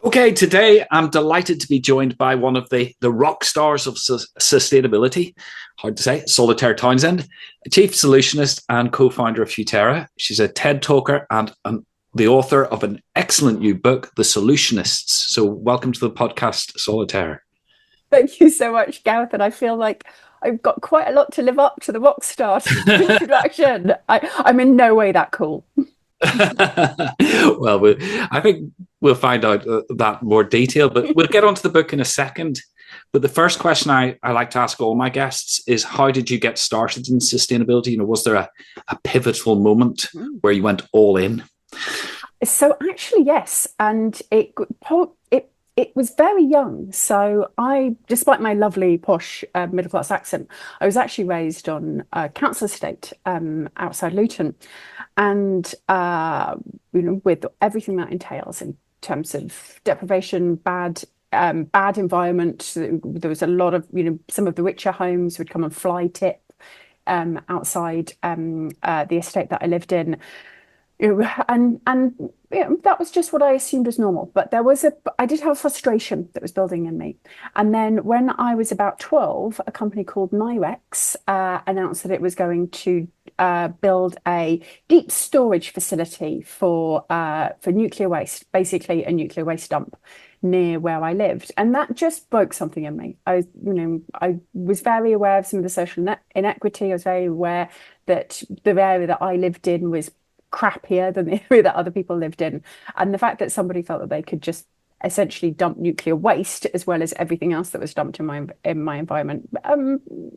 Okay, today I'm delighted to be joined by one of the rock stars of sustainability, hard to say, Solitaire Townsend, Chief Solutionist and co-founder of Futerra. She's a TED talker and the author of an excellent new book, The Solutionists. So welcome to the podcast, Solitaire. Thank you so much, Gareth. And I feel like I've got quite a lot to live up to the rock star introduction. I'm in no way that cool. Well, I think we'll find out that more detail, but we'll get onto the book in a second. But the first question I like to ask all my guests is, how did you get started in sustainability? You know, was there a pivotal moment where you went all in? So actually, yes. And it was very young. So despite my lovely posh middle-class accent, I was actually raised on a council estate outside Luton. And, with everything that entails in terms of deprivation, bad environment, there was a lot of, some of the richer homes would come and fly tip outside the estate that I lived in. And that was just what I assumed was normal. But I did have a frustration that was building in me. And then when I was about 12, a company called Nyrex announced that it was going to build a deep storage facility for nuclear waste, basically a nuclear waste dump near where I lived. And that just broke something in me. I was very aware of some of the social inequity. I was very aware that the area that I lived in was crappier than the area that other people lived in, and the fact that somebody felt that they could just essentially dump nuclear waste as well as everything else that was dumped in my environment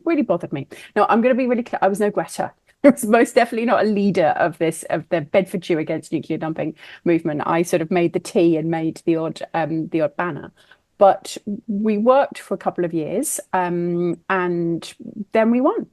really bothered me. Now, I'm going to be really clear. I was no Greta. I was most definitely not a leader of the Bedfordshire against nuclear dumping movement. I sort of made the tea and made the odd banner. But we worked for a couple of years, and then we won.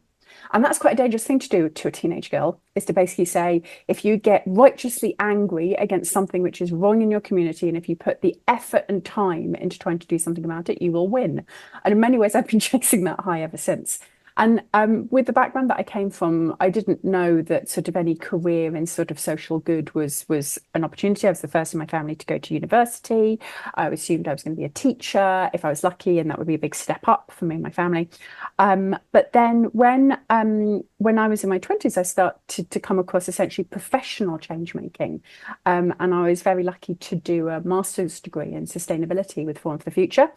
And that's quite a dangerous thing to do to a teenage girl, is to basically say, if you get righteously angry against something which is wrong in your community, and if you put the effort and time into trying to do something about it, you will win. And in many ways, I've been chasing that high ever since. And with the background that I came from, I didn't know that sort of any career in sort of social good was an opportunity. I was the first in my family to go to university. I assumed I was going to be a teacher if I was lucky, and that would be a big step up for me and my family. But then when I was in my 20s, I started to come across essentially professional change making. And I was very lucky to do a master's degree in sustainability with Forum for the Future.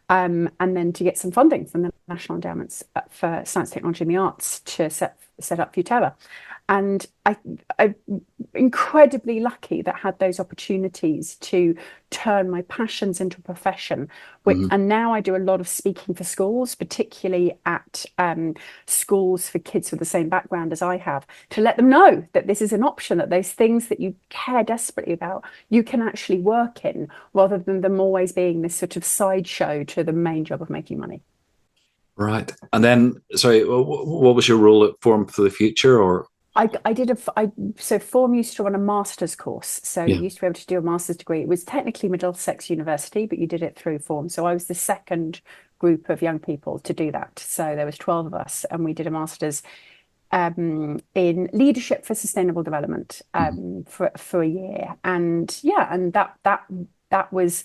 And then to get some funding from the National Endowments for Science, Technology and the Arts to set up Futerra. And I'm incredibly lucky that I had those opportunities to turn my passions into a profession. And now I do a lot of speaking for schools, particularly at schools for kids with the same background as I have, to let them know that this is an option, that those things that you care desperately about, you can actually work in, rather than them always being this sort of sideshow to the main job of making money. Right. And then, sorry, what was your role at Forum for the Future? Or so Forum used to run a master's course. So you used to be able to do a master's degree. It was technically Middlesex University, but you did it through Forum. So I was the second group of young people to do that. So there was 12 of us, and we did a master's in leadership for sustainable development for a year. And that was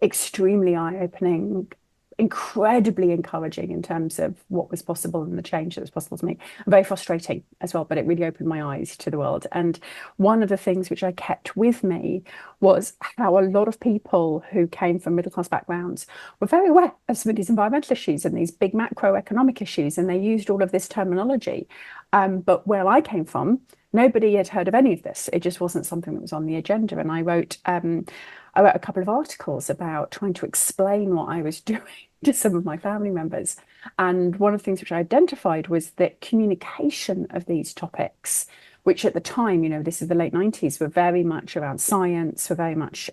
extremely eye-opening, incredibly encouraging in terms of what was possible and the change that was possible to me. And very frustrating as well, but it really opened my eyes to the world. And one of the things which I kept with me was how a lot of people who came from middle-class backgrounds were very aware of some of these environmental issues and these big macroeconomic issues, and they used all of this terminology. But where I came from, nobody had heard of any of this. It just wasn't something that was on the agenda. And I wrote a couple of articles about trying to explain what I was doing to some of my family members. And one of the things which I identified was that communication of these topics, which at the time, this is the late 90s, were very much around science, were very much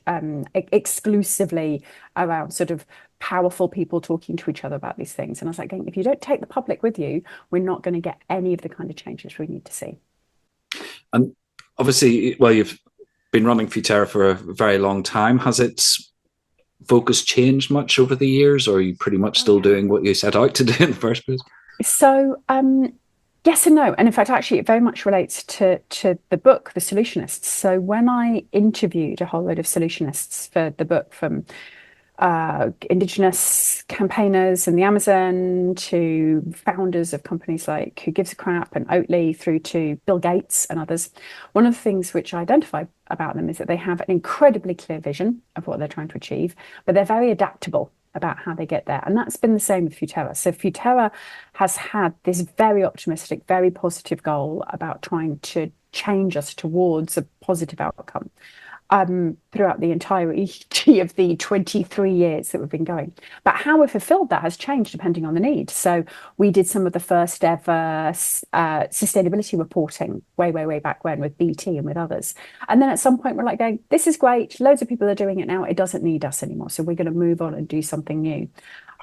exclusively around sort of powerful people talking to each other about these things. And I was like, if you don't take the public with you, we're not going to get any of the kind of changes we need to see. And obviously, well, you've been running Futerra for a very long time. Has its focus changed much over the years, or are you pretty much still doing what you set out to do in the first place? So Yes and no. And in fact, actually, it very much relates to the book, The Solutionists. So when I interviewed a whole load of solutionists for the book, from indigenous campaigners in the Amazon to founders of companies like Who Gives a Crap and Oatly, through to Bill Gates and others, one of the things which I identify about them is that they have an incredibly clear vision of what they're trying to achieve, but they're very adaptable about how they get there. And that's been the same with Futerra. So Futerra has had this very optimistic, very positive goal about trying to change us towards a positive outcome throughout the entirety of the 23 years that we've been going. But how we've fulfilled that has changed depending on the need. So we did some of the first ever sustainability reporting way back when with BT and with others. And then at some point we're like going, this is great. Loads of people are doing it now. It doesn't need us anymore. So we're going to move on and do something new.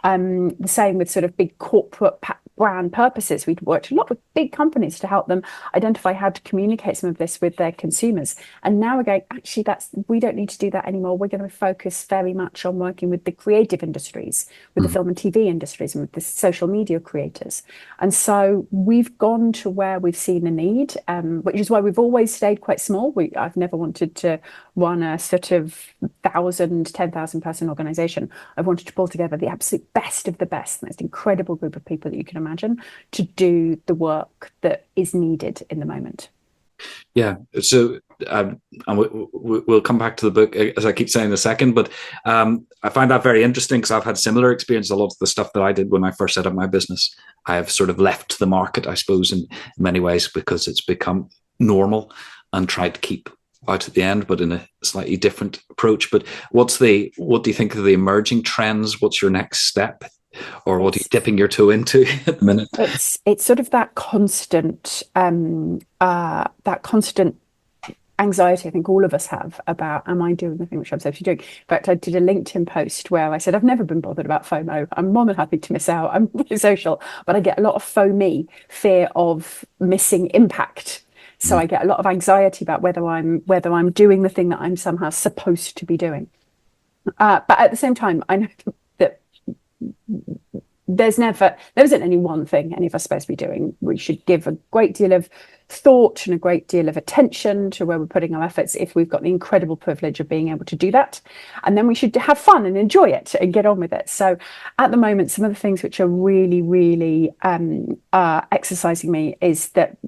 The same with sort of big corporate brand purposes. We'd worked a lot with big companies to help them identify how to communicate some of this with their consumers. And now we're going, actually, we don't need to do that anymore. We're going to focus very much on working with the creative industries, with the film and TV industries, and with the social media creators. And so we've gone to where we've seen a need, which is why we've always stayed quite small. I've never wanted to run a sort of 10,000 person organization. I've wanted to pull together the absolute best of the best, the most incredible group of people that you can imagine, to do the work that is needed in the moment. Yeah. So and we'll come back to the book, as I keep saying, in a second. But I find that very interesting because I've had similar experience. A lot of the stuff that I did when I first set up my business, I have sort of left the market, I suppose, in many ways, because it's become normal, and tried to keep out at the end, but in a slightly different approach. But what do you think of the emerging trends? What's your next step? Or what are you dipping your toe into at the minute? It's sort of that constant anxiety I think all of us have about, am I doing the thing which I'm supposed to be doing? In fact, I did a LinkedIn post where I said, I've never been bothered about FOMO. I'm more than happy to miss out. I'm really social, but I get a lot of FOME, fear of missing impact. So I get a lot of anxiety about whether I'm doing the thing that I'm somehow supposed to be doing. But at the same time, I know that there isn't any one thing any of us are supposed to be doing. We should give a great deal of thought and a great deal of attention to where we're putting our efforts, if we've got the incredible privilege of being able to do that. And then we should have fun and enjoy it and get on with it. So at the moment, some of the things which are really, really exercising me is that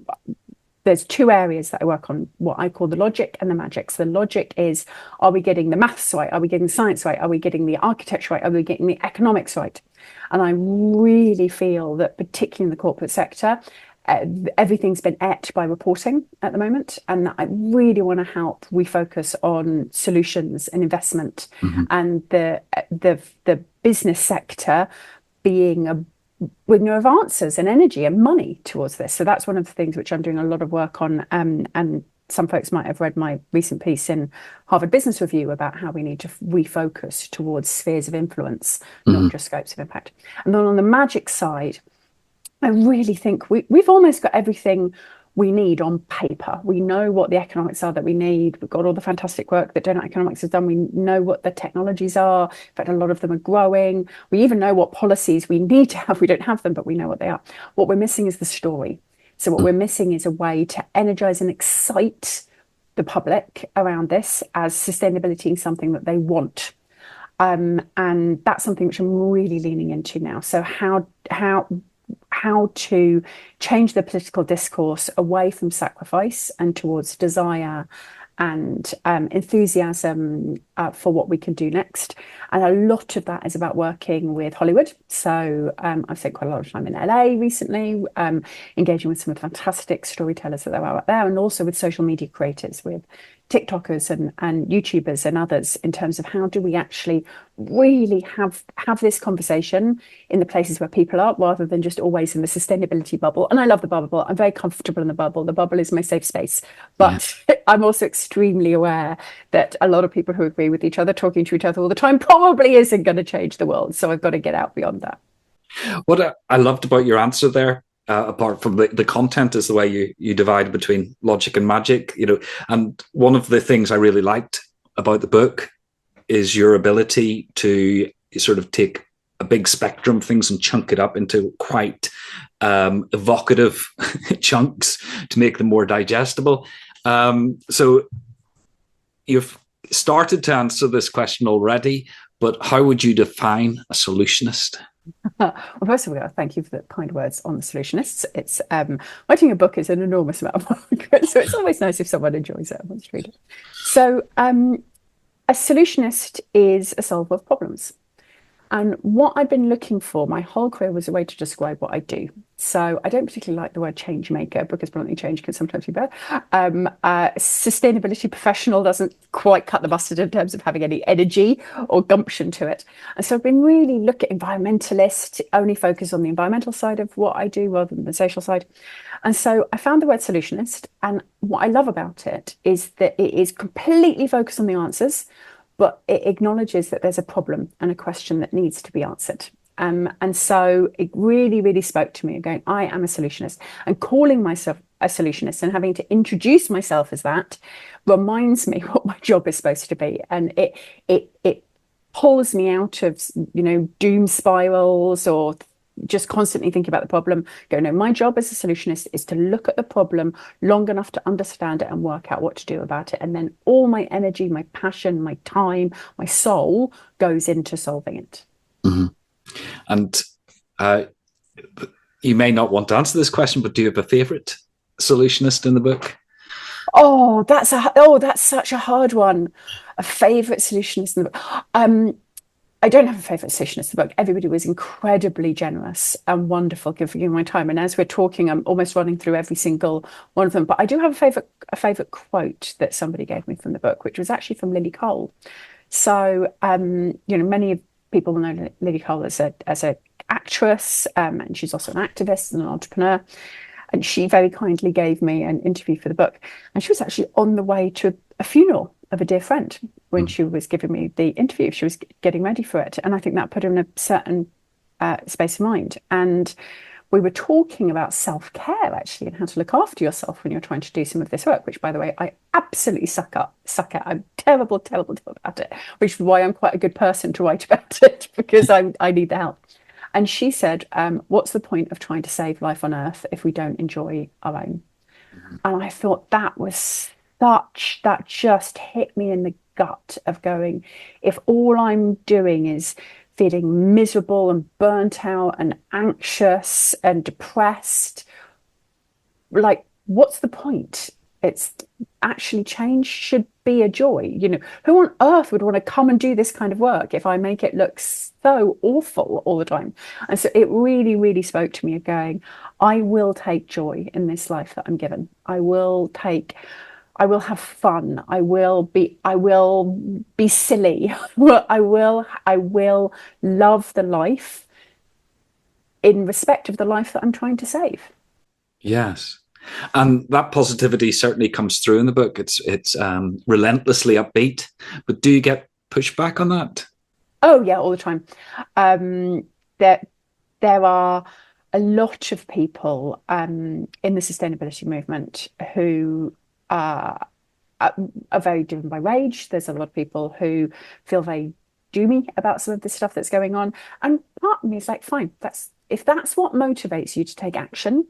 there's two areas that I work on, what I call the logic and the magic. So the logic is, are we getting the maths right? Are we getting the science right? Are we getting the architecture right? Are we getting the economics right? And I really feel that, particularly in the corporate sector, everything's been ate by reporting at the moment. And I really want to help refocus on solutions and investment, and the business sector being with no answers and energy and money towards this. So that's one of the things which I'm doing a lot of work on. And some folks might have read my recent piece in Harvard Business Review about how we need to refocus towards spheres of influence, not just scopes of impact. And then on the magic side, I really think we've almost got everything we need on paper. We know what the economics are that we need. We've got all the fantastic work that Donut Economics has done. We know what the technologies are. In fact, a lot of them are growing. We even know what policies we need to have. We don't have them, but we know what they are. What we're missing is the story. So what we're missing is a way to energize and excite the public around this, as sustainability is something that they want. And that's something which I'm really leaning into now. So how to change the political discourse away from sacrifice and towards desire and enthusiasm for what we can do next. And a lot of that is about working with Hollywood. So I've spent quite a lot of time in LA recently, engaging with some of the fantastic storytellers that are out there, and also with social media creators, with TikTokers and YouTubers and others, in terms of how do we actually really have this conversation in the places where people are, rather than just always in the sustainability bubble. And I love the bubble. I'm very comfortable in the bubble. The bubble is my safe space. But I'm also extremely aware that a lot of people who agree with each other, talking to each other all the time, probably isn't going to change the world. So I've got to get out beyond that. What I loved about your answer there, apart from the content, is the way you divide between logic and magic, and one of the things I really liked about the book is your ability to sort of take a big spectrum of things and chunk it up into quite evocative chunks to make them more digestible. So you've started to answer this question already, but how would you define a solutionist? Well, first of all, thank you for the kind words on the solutionists. It's writing a book is an enormous amount of work, so it's always nice if someone enjoys it and wants to read it. So, a solutionist is a solver of problems. And what I've been looking for my whole career was a way to describe what I do. So I don't particularly like the word change maker because bluntly change can sometimes be bad. Sustainability professional doesn't quite cut the mustard in terms of having any energy or gumption to it. And so I've been really looking at environmentalist, only focus on the environmental side of what I do rather than the social side. And so I found the word solutionist. And what I love about it is that it is completely focused on the answers, but it acknowledges that there's a problem and a question that needs to be answered. And so it really, really spoke to me going, I am a solutionist, and calling myself a solutionist and having to introduce myself as that reminds me what my job is supposed to be. And it pulls me out of, doom spirals or just constantly thinking about the problem. Go, no, my job as a solutionist is to look at the problem long enough to understand it and work out what to do about it. And then all my energy, my passion, my time, my soul goes into solving it. Mm-hmm. And you may not want to answer this question, but do you have a favorite solutionist in the book? Oh, that's such a hard one. A favorite solutionist in the book. I don't have a favourite solutionist in the book. Everybody was incredibly generous and wonderful giving my time. And as we're talking, I'm almost running through every single one of them. But I do have a favourite quote that somebody gave me from the book, which was actually from Lily Cole. So, many people know Lily Cole as a actress, and she's also an activist and an entrepreneur. And she very kindly gave me an interview for the book. And she was actually on the way to a funeral of a dear friend when she was giving me the interview. She was getting ready for it. And I think that put her in a certain space of mind. And we were talking about self-care, actually, and how to look after yourself when you're trying to do some of this work, which, by the way, I absolutely suck at. I'm terrible about it, which is why I'm quite a good person to write about it, because I need the help. And she said, what's the point of trying to save life on Earth if we don't enjoy our own? Mm-hmm. And I thought that just hit me in the gut of going, if all I'm doing is feeling miserable and burnt out and anxious and depressed, like, what's the point? It's actually change should be a joy. Who on earth would want to come and do this kind of work if I make it look so awful all the time? And so it really, really spoke to me of going, I will take joy in this life that I'm given. I will have fun. I will be silly. I will love the life in respect of the life that I'm trying to save. Yes. And that positivity certainly comes through in the book. It's relentlessly upbeat. But do you get pushback on that? Oh yeah, all the time. There are a lot of people in the sustainability movement who are very driven by rage. There's a lot of people who feel very doomy about some of the stuff that's going on. And part of me is like, fine, if that's what motivates you to take action,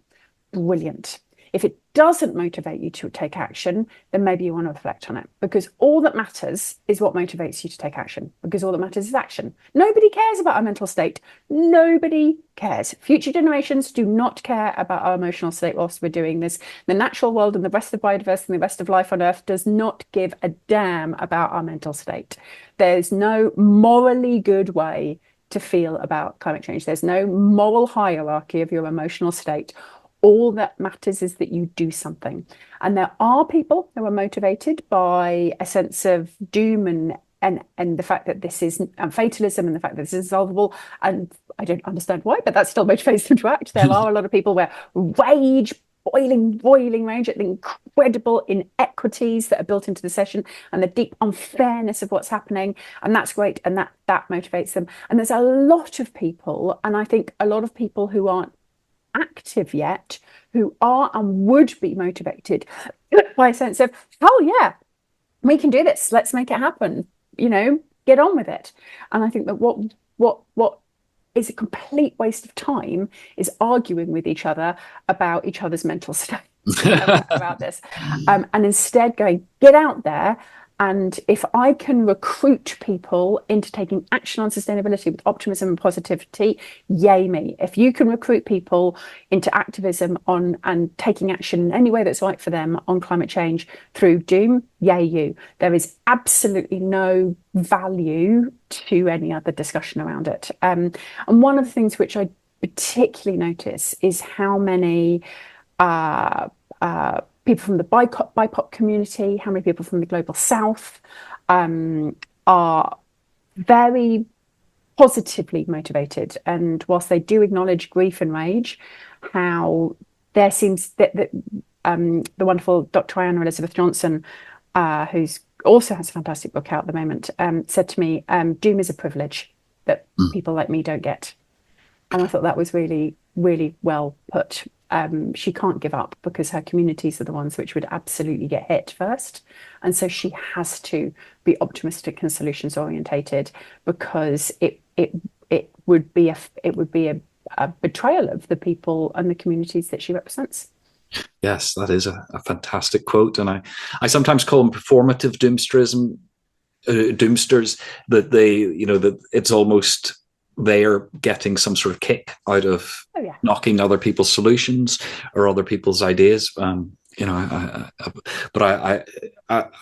brilliant. If it doesn't motivate you to take action, then maybe you want to reflect on it, because all that matters is what motivates you to take action, because all that matters is action. Nobody cares about our mental state. Nobody cares. Future generations do not care about our emotional state whilst we're doing this. The natural world and the rest of biodiversity and the rest of life on Earth does not give a damn about our mental state. There's no morally good way to feel about climate change. There's no moral hierarchy of your emotional state. All that matters is that you do something. And there are people who are motivated by a sense of doom and the fact that this is fatalism and the fact that this is solvable. And I don't understand why, but that still motivates them to act. There are a lot of people where rage, boiling rage at the incredible inequities that are built into the session and the deep unfairness of what's happening. And that's great. And that motivates them. And there's a lot of people, and I think a lot of people who aren't active yet, who are and would be motivated by a sense of, oh yeah, we can do this, let's make it happen, get on with it. And I think that what is a complete waste of time is arguing with each other about each other's mental state about this, and instead going, get out there. And if I can recruit people into taking action on sustainability with optimism and positivity, yay me. If you can recruit people into activism on and taking action in any way that's right for them on climate change through doom, yay you. There is absolutely no value to any other discussion around it. And one of the things which I particularly notice is how many people from the BIPOC community, how many people from the global south are very positively motivated. And whilst they do acknowledge grief and rage, how there seems that the wonderful Dr. Anna Elizabeth Johnson, who's also has a fantastic book out at the moment, said to me, doom is a privilege that people like me don't get. And I thought that was really, really well put. She can't give up because her communities are the ones which would absolutely get hit first. And so she has to be optimistic and solutions orientated, because it would be a betrayal of the people and the communities that she represents. Yes, that is a fantastic quote. And I sometimes call them performative doomsterism, doomsters, that that it's almost they're getting some sort of kick out of knocking other people's solutions or other people's ideas. But I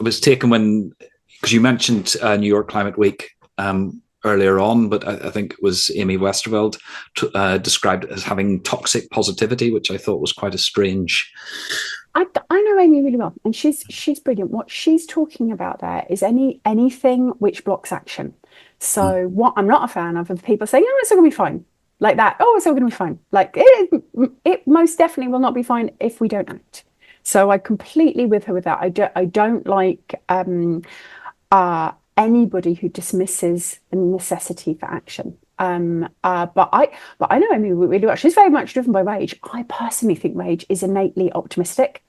was taken when, because you mentioned New York Climate Week earlier on, but I think it was Amy Westerveld described it as having toxic positivity, which I thought was quite a strange. I know Amy really well, and she's brilliant. What she's talking about there is anything which blocks action. So what I'm not a fan of people saying, "Oh, it's all going to be fine," like that. "Oh, it's all going to be fine." Like it most definitely will not be fine if we don't act. So I completely with her with that. I don't like anybody who dismisses the necessity for action. But I know Amy really well. She's very much driven by rage. I personally think rage is innately optimistic,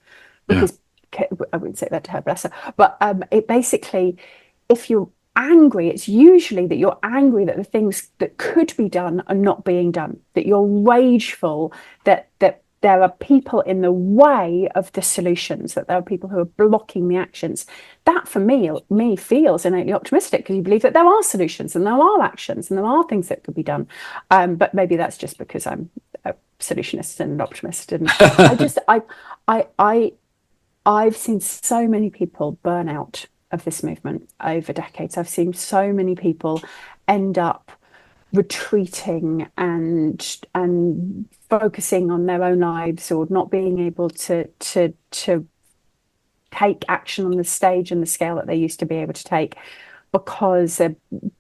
because I wouldn't say that to her, bless her. But it basically, if you're angry, it's usually that you're angry that the things that could be done are not being done, that you're rageful, that there are people in the way of the solutions, that there are people who are blocking the actions. That for me feels innately optimistic, because you believe that there are solutions and there are actions and there are things that could be done. But maybe that's just because I'm a solutionist and an optimist. And I've seen so many people burn out of this movement over decades. I've seen so many people end up retreating and focusing on their own lives, or not being able to take action on the stage and the scale that they used to be able to take, because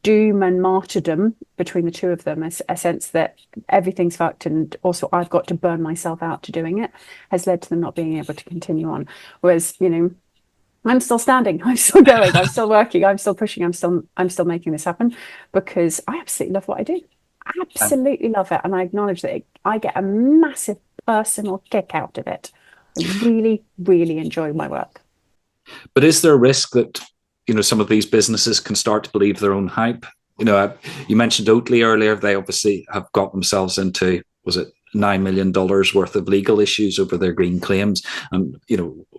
doom and martyrdom between the two of them, a sense that everything's fucked and also I've got to burn myself out to doing it, has led to them not being able to continue on. Whereas, I'm still standing, I'm still going, I'm still working, I'm still pushing, I'm still making this happen, because I absolutely love what I do. I absolutely love it. And I acknowledge that I get a massive personal kick out of it. I really, really enjoy my work. But is there a risk that, some of these businesses can start to believe their own hype? You mentioned Oatly earlier. They obviously have got themselves into, was it $9 million worth of legal issues over their green claims? And,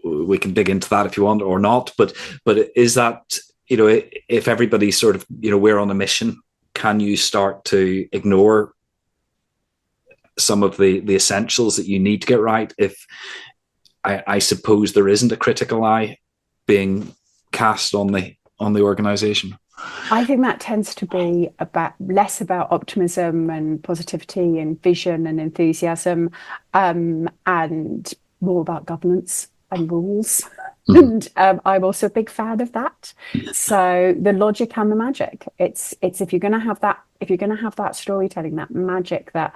we can dig into that if you want or not. But is that, if everybody's sort of, we're on a mission, can you start to ignore some of the essentials that you need to get right if I suppose there isn't a critical eye being cast on the organization? I think that tends to be less about optimism and positivity and vision and enthusiasm, and more about governance and rules. And I'm also a big fan of that. So the logic and the magic. It's if you're going to have that storytelling, that magic, that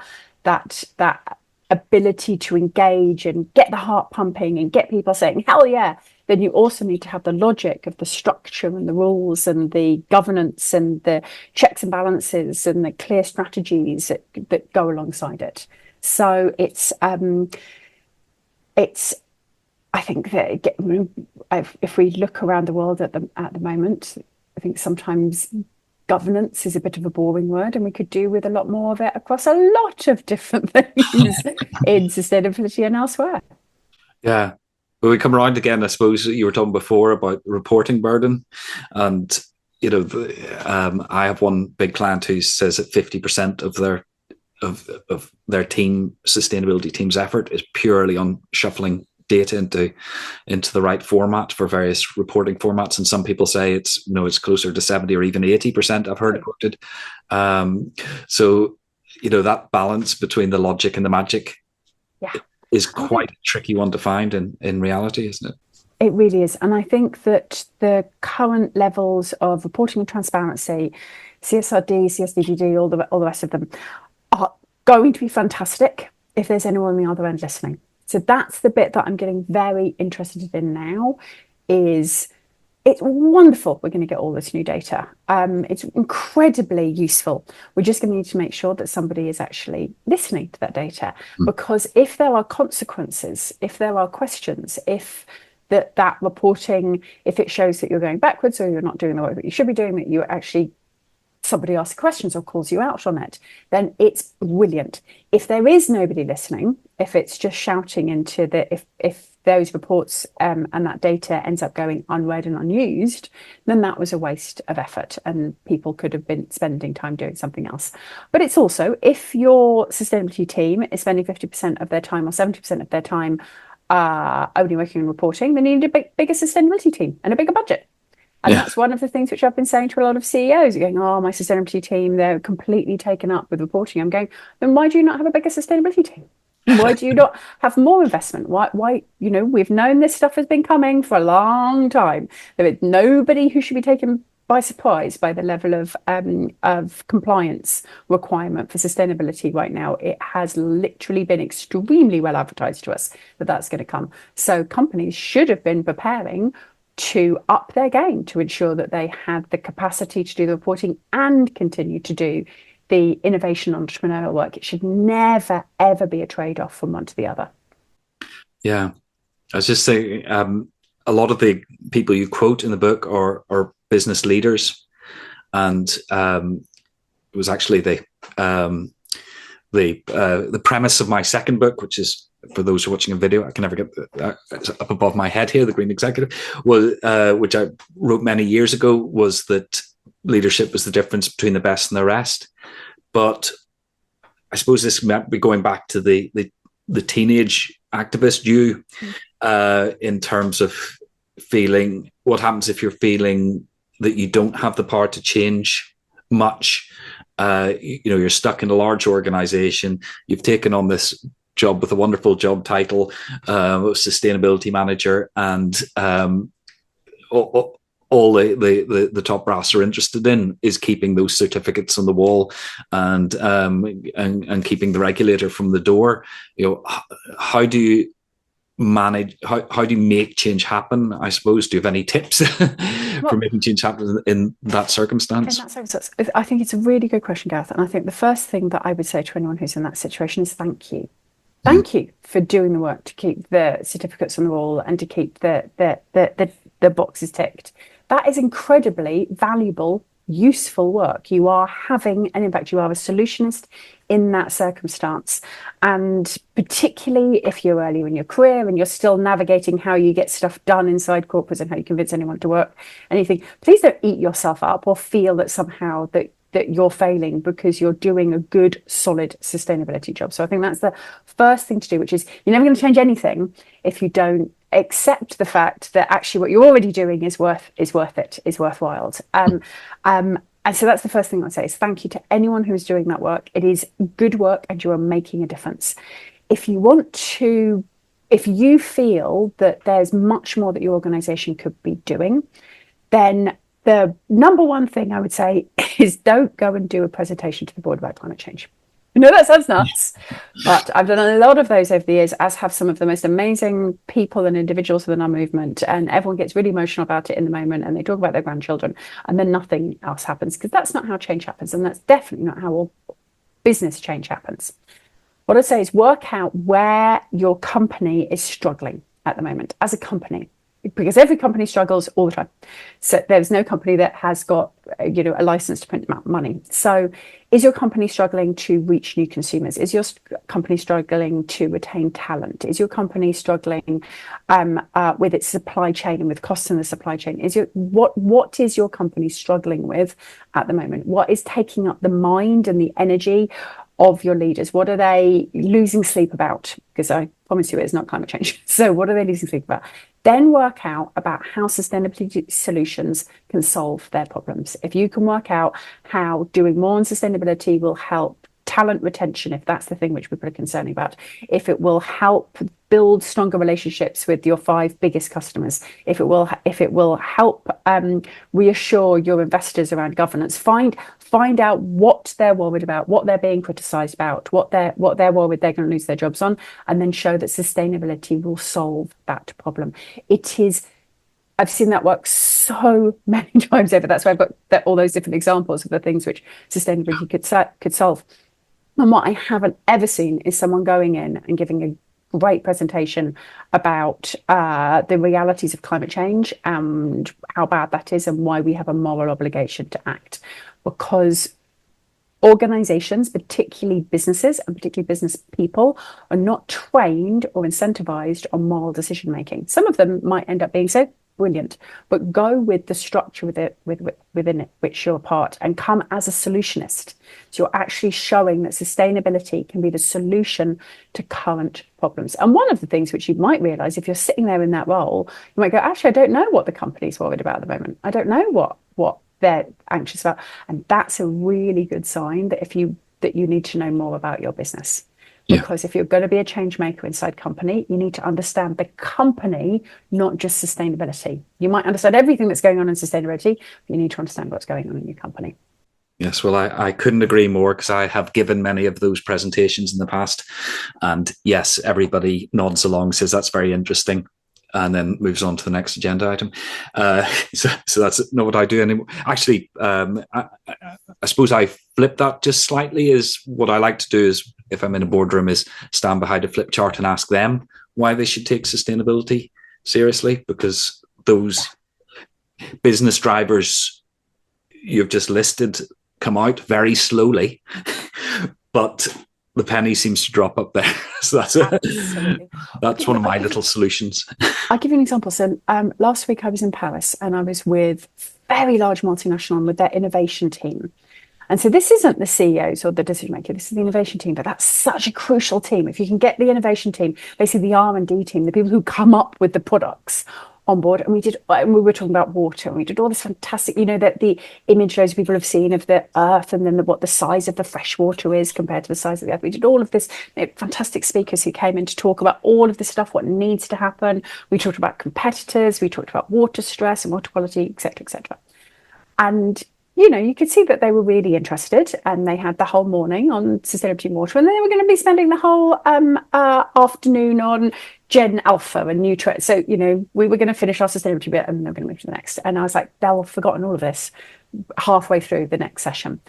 ability to engage and get the heart pumping and get people saying hell yeah, then you also need to have the logic of the structure and the rules and the governance and the checks and balances and the clear strategies that go alongside it. So it's I think that if we look around the world at the moment, I think sometimes governance is a bit of a boring word, and we could do with a lot more of it across a lot of different things in sustainability and elsewhere. Yeah. Well, we come around again, I suppose you were talking before about reporting burden. And, I have one big client who says that 50% of their team, sustainability team's effort is purely on shuffling data into the right format for various reporting formats. And some people say it's closer to 70 or even 80%, I've heard quoted. So, that balance between the logic and the magic is quite a tricky one to find in reality, isn't it? It really is. And I think that the current levels of reporting and transparency, CSRD, CSDDD, all the rest of them, are going to be fantastic if there's anyone on the other end listening. So that's the bit that I'm getting very interested in now. Is it's wonderful we're going to get all this new data. It's incredibly useful. We're just going to need to make sure that somebody is actually listening to that data. Because if there are consequences, if there are questions, if that reporting, if it shows that you're going backwards or you're not doing the work that you should be doing, that you actually, somebody asks questions or calls you out on it, then it's brilliant. If there is nobody listening, if it's just shouting into if those reports and that data ends up going unread and unused, then that was a waste of effort and people could have been spending time doing something else. But it's also, if your sustainability team is spending 50% of their time or 70% of their time only working on reporting, then you need a bigger sustainability team and a bigger budget. And that's one of the things which I've been saying to a lot of CEOs, going, oh, my sustainability team, they're completely taken up with reporting. I'm going, then why do you not have a bigger sustainability team? Why do you not have more investment? Why, we've known this stuff has been coming for a long time. There is nobody who should be taken by surprise by the level of compliance requirement for sustainability right now. It has literally been extremely well advertised to us that that's going to come. So companies should have been preparing to up their game to ensure that they had the capacity to do the reporting and continue to do the innovation entrepreneurial work. It should never, ever be a trade-off from one to the other. Yeah. I was just saying, a lot of the people you quote in the book are business leaders. And it was actually the premise of my second book, which is, for those who are watching a video, I can never get up above my head here, The Green Executive, was, which I wrote many years ago, was that leadership was the difference between the best and the rest. But I suppose this might be going back to the teenage activist you, in terms of feeling, what happens if you're feeling that you don't have the power to change much. You're stuck in a large organization, you've taken on this job with a wonderful job title, sustainability manager, and all the top brass are interested in is keeping those certificates on the wall and keeping the regulator from the door. How do you manage? How do you make change happen? I suppose. Do you have any tips for making change happen in that circumstance? I think it's a really good question, Gareth. And I think the first thing that I would say to anyone who's in that situation is thank you. Thank you for doing the work to keep the certificates on the wall and to keep the boxes ticked. That is incredibly valuable, useful work. You are having an impact. You are a solutionist in that circumstance. And particularly if you're early in your career and you're still navigating how you get stuff done inside corporates and how you convince anyone to work, anything, please don't eat yourself up or feel that somehow that you're failing because you're doing a good, solid sustainability job. So I think that's the first thing to do, which is you're never going to change anything if you don't accept the fact that actually what you're already doing is worthwhile. And so that's the first thing I'd say is thank you to anyone who is doing that work. It is good work and you are making a difference. If you feel that there's much more that your organization could be doing, then the number one thing I would say is don't go and do a presentation to the board about climate change. I know that sounds nuts, but I've done a lot of those over the years, as have some of the most amazing people and individuals within our movement. And everyone gets really emotional about it in the moment and they talk about their grandchildren and then nothing else happens, because that's not how change happens. And that's definitely not how all business change happens. What I'd say is work out where your company is struggling at the moment as a company. because every company struggles all the time. So there's no company that has got, a license to print money. So is your company struggling to reach new consumers? Is your company struggling to retain talent? Is your company struggling with its supply chain and with costs in the supply chain? What is your company struggling with at the moment? What is taking up the mind and the energy of your leaders? What are they losing sleep about? Because I promise you it's not climate change. So what are they losing sleep about? Then work out about how sustainability solutions can solve their problems. If you can work out how doing more on sustainability will help talent retention, if that's the thing which people are concerned about, if it will help build stronger relationships with your 5 biggest customers, if it will help reassure your investors around governance, find out what they're worried about, what they're being criticized about, what they're worried they're going to lose their jobs on, and then show that sustainability will solve that problem. I've seen that work so many times over. That's why I've got all those different examples of the things which sustainability could solve. And what I haven't ever seen is someone going in and giving a great presentation about the realities of climate change and how bad that is and why we have a moral obligation to act. Because organizations, particularly businesses and particularly business people, are not trained or incentivized on moral decision making. Some of them might end up being so brilliant, but go with the structure within it which you're a part, and come as a solutionist. So you're actually showing that sustainability can be the solution to current problems. And one of the things which you might realize if you're sitting there in that role, you might go, actually, I don't know what the company's worried about at the moment. I don't know what they're anxious about. And that's a really good sign that you need to know more about your business. Because if you're going to be a change maker inside company, you need to understand the company, not just sustainability. You might understand everything that's going on in sustainability, but you need to understand what's going on in your company. Yes, well, I couldn't agree more, because I have given many of those presentations in the past. And yes, everybody nods along, says that's very interesting, and then moves on to the next agenda item. So that's not what I do anymore. Actually, I suppose I flip that just slightly. Is what I like to do is, if I'm in a boardroom, is stand behind a flip chart and ask them why they should take sustainability seriously, because those business drivers you've just listed come out very slowly, but the penny seems to drop up there. So that's one of my little solutions. I'll give you an example. So last week I was in Paris and I was with a very large multinational and with their innovation team. And so this isn't the CEOs or the decision maker, this is the innovation team, but that's such a crucial team. If you can get the innovation team, basically the R&D team, the people who come up with the products on board, and we were talking about water, and we did all this fantastic, that the image those people have seen of the earth, and then what the size of the fresh water is compared to the size of the earth. We did all of this, fantastic speakers who came in to talk about all of this stuff, what needs to happen. We talked about competitors, we talked about water stress and water quality, etc., etc. And you could see that they were really interested, and they had the whole morning on sustainability and water, and then they were going to be spending the whole afternoon on Gen Alpha and Nutrient. So, we were going to finish our sustainability bit and then they were going to move to the next. And I was like, they'll have forgotten all of this halfway through the next session.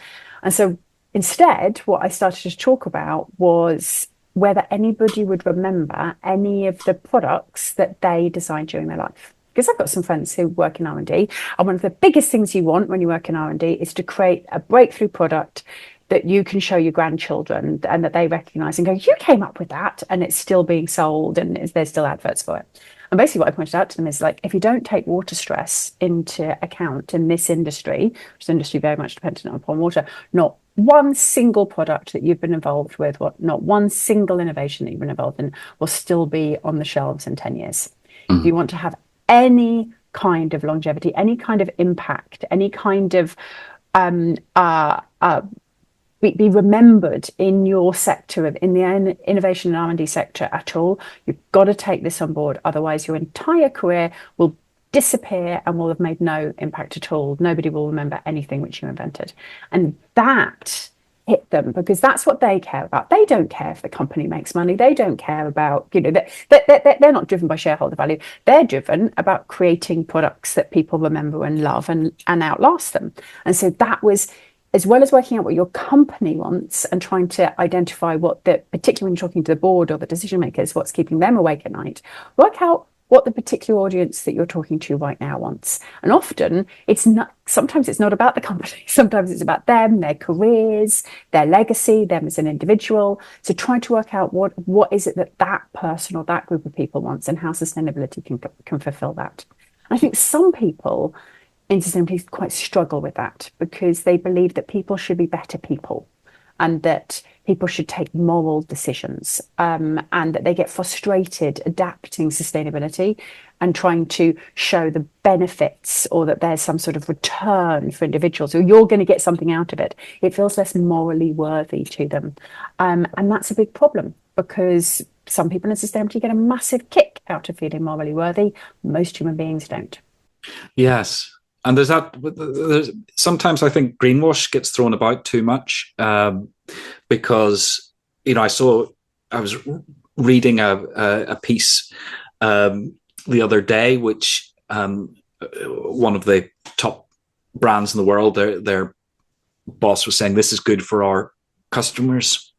And so instead, what I started to talk about was whether anybody would remember any of the products that they designed during their life. Because I've got some friends who work in R&D, and one of the biggest things you want when you work in R&D is to create a breakthrough product that you can show your grandchildren and that they recognize and go, you came up with that, and it's still being sold and there's still adverts for it. And basically what I pointed out to them is, like, if you don't take water stress into account in this industry, which is an industry very much dependent upon water, not one single product that you've been involved with, not one single innovation that you've been involved in will still be on the shelves in 10 years. If you want to have any kind of longevity, any kind of impact, any kind of be remembered in your sector, in the innovation and R&D sector at all, you've got to take this on board. Otherwise, your entire career will disappear and will have made no impact at all. Nobody will remember anything which you invented. And that hit them, because that's what they care about. They don't care if the company makes money. They don't care about, they're not driven by shareholder value. They're driven about creating products that people remember and love and outlast them. And so that was, as well as working out what your company wants and trying to identify particularly when you're talking to the board or the decision makers, what's keeping them awake at night, work out what the particular audience that you're talking to right now wants. And often it's not, sometimes it's not about the company. Sometimes it's about them, their careers, their legacy, them as an individual. So trying to work out what is it that that person or that group of people wants, and how sustainability can fulfill that. And I think some people in sustainability quite struggle with that, because they believe that people should be better people, and that people should take moral decisions, and that they get frustrated adapting sustainability and trying to show the benefits, or that there's some sort of return for individuals, or you're going to get something out of it. It feels less morally worthy to them. And that's a big problem, because some people in sustainability get a massive kick out of feeling morally worthy. Most human beings don't. Yes. And there's sometimes I think greenwash gets thrown about too much, because, you know, I was reading a piece the other day, which one of the top brands in the world, their boss was saying, this is good for our customers.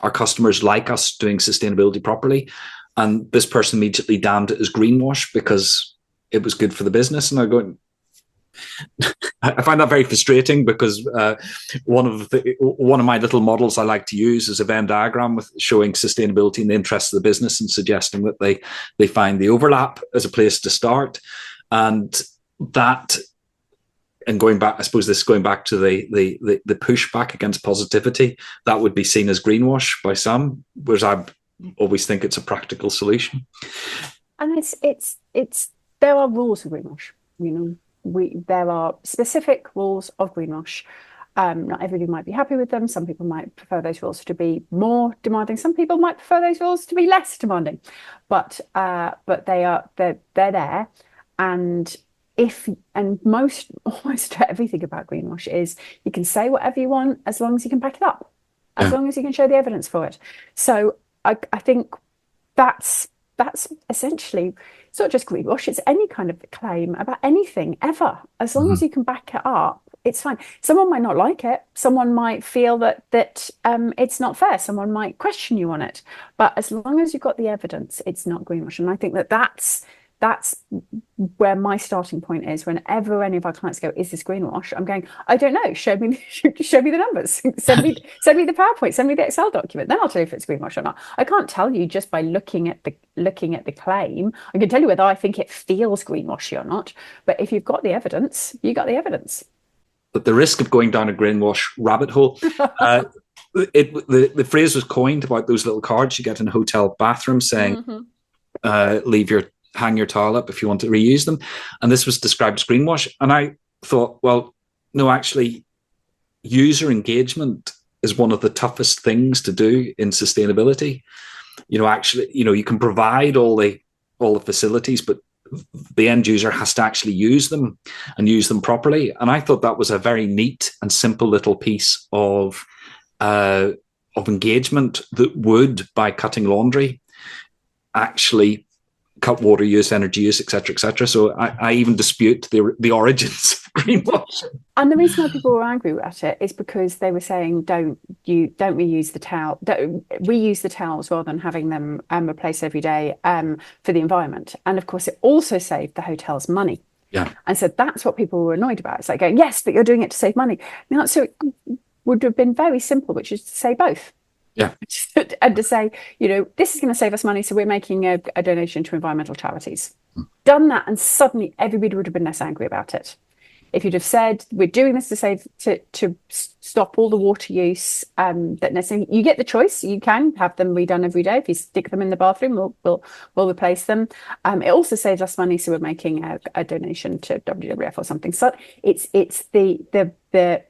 Our customers like us doing sustainability properly. And this person immediately damned it as greenwash because it was good for the business. And I go, I find that very frustrating, because one of my little models I like to use is a Venn diagram with showing sustainability in the interests of the business, and suggesting that they find the overlap as a place to start. And that, and going back, I suppose this is going back to the pushback against positivity, that would be seen as greenwash by some, whereas I always think it's a practical solution. And it's there are rules of greenwash, you know. There are specific rules of greenwash. Not everybody might be happy with them. Some people might prefer those rules to be more demanding. Some people might prefer those rules to be less demanding. But they're there. And almost everything about greenwash is you can say whatever you want as long as you can back it up, as long as you can show the evidence for it. So I think that's essentially, it's not just greenwash, it's any kind of claim about anything ever. As long as you can back it up, it's fine. Someone might not like it. Someone might feel that it's not fair. Someone might question you on it. But as long as you've got the evidence, it's not greenwash. And I think that's where my starting point is. Whenever any of our clients go, is this greenwash? I'm going, I don't know. Show me the numbers. Send me the PowerPoint. Send me the Excel document. Then I'll tell you if it's greenwash or not. I can't tell you just by looking at the claim. I can tell you whether I think it feels greenwashy or not. But if you've got the evidence, you got the evidence. But the risk of going down a greenwash rabbit hole, the phrase was coined about those little cards you get in hotel bathrooms saying, hang your towel up if you want to reuse them. And this was described as greenwash. And I thought, well, no, actually, user engagement is one of the toughest things to do in sustainability. You know, actually, you know, you can provide all the facilities, but the end user has to actually use them and use them properly. And I thought that was a very neat and simple little piece of engagement that would, by cutting laundry, actually cut water use, energy use, etc., etc. So I even dispute the origins of greenwashing. And the reason why people were angry at it is because they were saying, don't reuse the towel, don't reuse the towels rather than having them replaced every day for the environment. And of course, it also saved the hotels money. Yeah. And so that's what people were annoyed about. It's like going, yes, but you're doing it to save money. Now, so it would have been very simple, which is to say both. Yeah. And to say, you know, this is going to save us money, so we're making a donation to environmental charities. Done that, and suddenly everybody would have been less angry about it. If you'd have said, we're doing this to stop all the water use, that necessarily, you get the choice. You can have them redone every day. If you stick them in the bathroom, we'll replace them. It also saves us money, so we're making a donation to WWF or something. So it's the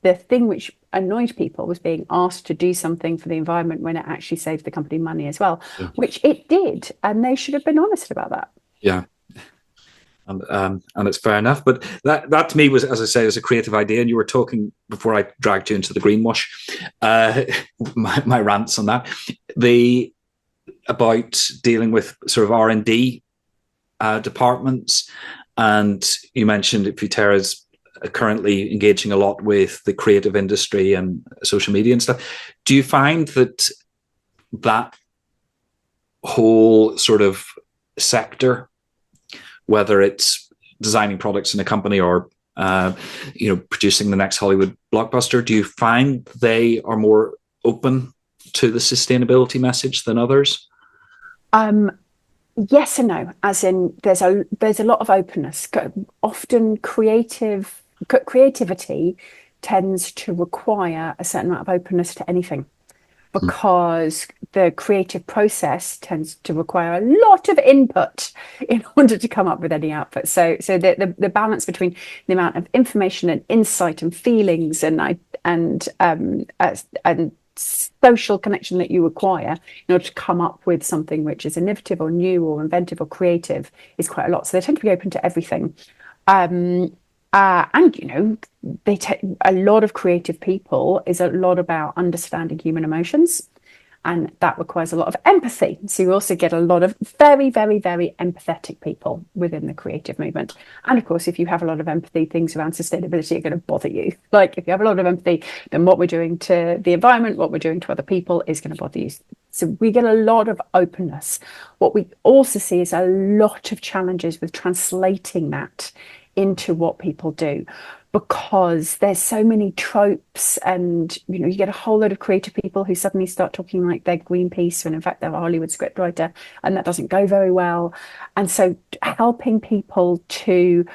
thing which annoyed people was being asked to do something for the environment when it actually saved the company money as well, which it did, and they should have been honest about that. Yeah. And it's fair enough. But that to me was, as I say, was a creative idea. And you were talking before I dragged you into the greenwash, my rants on that, about dealing with sort of R&D departments. And you mentioned that Futerra is currently engaging a lot with the creative industry and social media and stuff. Do you find that whole sort of sector whether it's designing products in a company or producing the next Hollywood blockbuster? Do you find they are more open to the sustainability message than others? Yes and no, as in there's a lot of openness. Often creativity tends to require a certain amount of openness to anything, because the creative process tends to require a lot of input in order to come up with any output. So the balance between the amount of information and insight and feelings and social connection that you require in order to come up with something which is innovative or new or inventive or creative is quite a lot. So they tend to be open to everything. And they take a lot of creative people is a lot about understanding human emotions, and that requires a lot of empathy. So you also get a lot of very, very, very empathetic people within the creative movement. And of course, if you have a lot of empathy, things around sustainability are going to bother you. Like if you have a lot of empathy, then what we're doing to the environment, what we're doing to other people is going to bother you. So we get a lot of openness. What we also see is a lot of challenges with translating that into what people do, because there's so many tropes, and you get a whole load of creative people who suddenly start talking like they're Greenpeace when in fact they're a Hollywood scriptwriter, and that doesn't go very well. And so helping people to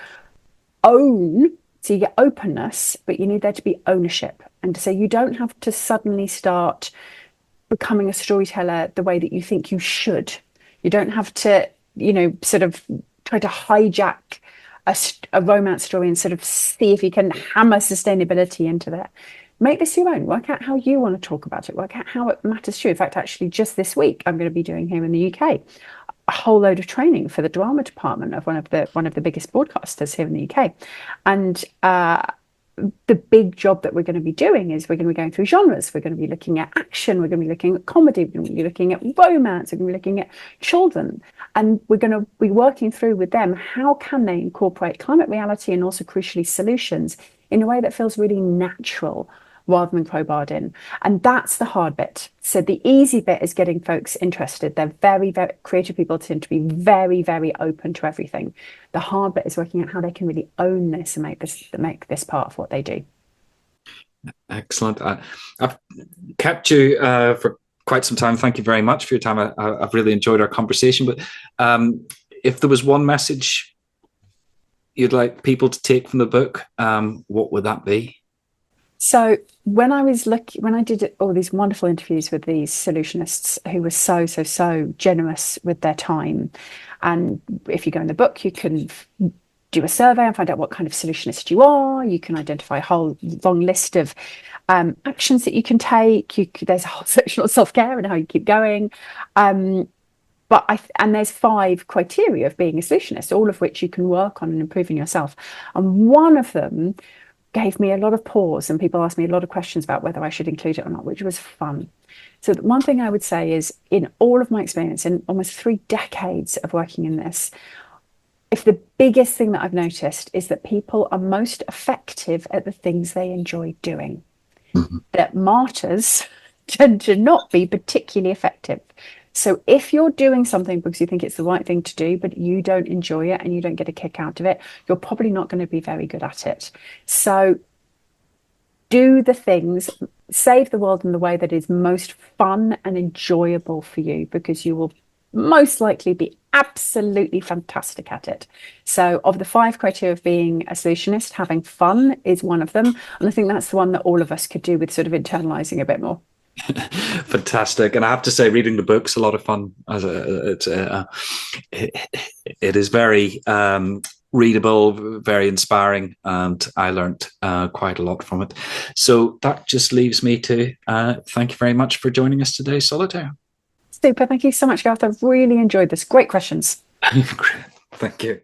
own, so you get openness, but you need there to be ownership. And so you don't have to suddenly start becoming a storyteller the way that you think you should. You don't have to, sort of try to hijack a romance story and sort of see if you can hammer sustainability into there. Make this your own. Work out how you want to talk about it. Work out how it matters to you. In fact, actually, just this week, I'm going to be doing here in the UK a whole load of training for the drama department of one of the biggest broadcasters here in the UK, and the big job that we're going to be doing is we're going to be going through genres. We're going to be looking at action. We're going to be looking at comedy. We're going to be looking at romance. We're going to be looking at children. And we're going to be working through with them, how can they incorporate climate reality and also crucially solutions in a way that feels really natural rather than crowbarred in. And that's the hard bit. So the easy bit is getting folks interested. They're very, very creative people, tend to be very, very open to everything. The hard bit is working out how they can really own this and make this part of what they do. Excellent. I've kept you for quite some time. Thank you very much for your time. I've really enjoyed our conversation. But if there was one message you'd like people to take from the book, what would that be? So when I did all these wonderful interviews with these solutionists who were so generous with their time, and if you go in the book, you can do a survey and find out what kind of solutionist you are. You can identify a whole long list of actions that you can take. There's a whole section on self-care and how you keep going. And there's 5 criteria of being a solutionist, all of which you can work on and improve in yourself. And one of them gave me a lot of pause, and people asked me a lot of questions about whether I should include it or not, which was fun. So one thing I would say is, in all of my experience, in almost 3 decades of working in this, if the biggest thing that I've noticed is that people are most effective at the things they enjoy doing. Mm-hmm. That martyrs tend to not be particularly effective. So if you're doing something because you think it's the right thing to do, but you don't enjoy it and you don't get a kick out of it, you're probably not going to be very good at it. So do the things, save the world in the way that is most fun and enjoyable for you, because you will most likely be absolutely fantastic at it. So of the 5 criteria of being a solutionist, having fun is one of them. And I think that's the one that all of us could do with sort of internalizing a bit more. Fantastic. And I have to say, reading the book's a lot of fun. It is very readable, very inspiring, and I learned quite a lot from it. So that just leaves me to thank you very much for joining us today, Solitaire. Super. Thank you so much, Gareth. I've really enjoyed this. Great questions. Thank you.